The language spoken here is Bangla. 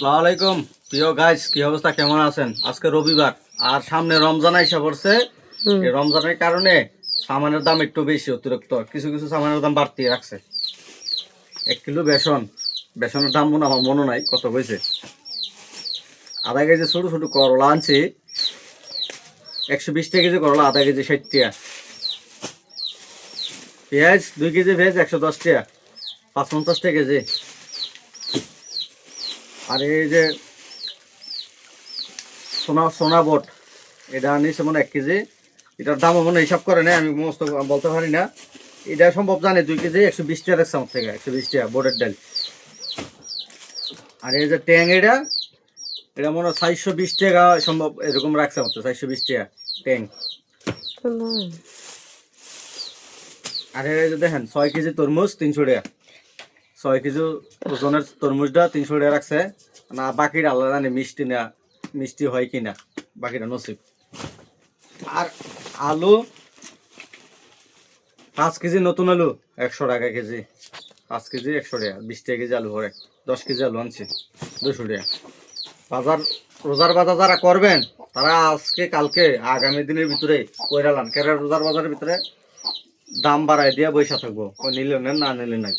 আসসালামু আলাইকুম প্রিয় গাইস, কি অবস্থা, কেমন আছেন? আজকে রবিবার আর সামনে রমজান আইসা পড়ছে। এই রমজানের কারণে সামানের দাম একটু বেশি, অতিরিক্ত কিছু কিছু সামানের দাম বাড়তি রাখছে। 1 কিলো বেসনের দাম মনে আমার মনে নাই কত হয়েছে। আধা কেজি ছোট ছোট করলা আনছি, 120 টাকা কেজি করলা, আধা কেজি 60 টাকা। পেঁয়াজ 2 কেজি পেঁয়াজ 110 টাকা, 55 টাকা কেজি। আর এই যে সোনা সোনা বট, এটা আনিছে মনে 1 কেজি। এটার দাম মনে হিসাব করে না, আমি মস্ত বলতে পারি না। এটা সম্ভব জানি 2 কেজি 120 টাকা রাখছে আমার থেকে, 120 টাকা বোটের ডাল। আর এই যে ট্যাং, এটা এটা মনে হয় 420 টাকা সম্ভব, এরকম রাখছে আমার তো, 420 টাকা ট্যাং। আর এই যে দেখেন 6 কেজি তরমুজ 300 টাকা, 6 কেজি ওজনের তরমুজটা 300 টাকা রাখছে। না বাকিটা আল্লাহ জানে মিষ্টি না, মিষ্টি হয় কিনা, বাকিটা নসিব। আর আলু 5 কেজি নতুন আলু 100 টাকা কেজি, 5 কেজি 100 টাকা, 20 টাকা কেজি আলু ভরে। 10 কেজি আলু আনছি 200 টাকা। বাজার, রোজার বাজার যারা করবেন তারা আজকে কালকে আগামী দিনের ভিতরে কইরালান, কেন রোজার বাজারের ভিতরে দাম বাড়াই দিয়ে বৈশা থাকবো, নিলে নেন না নিলে নাই।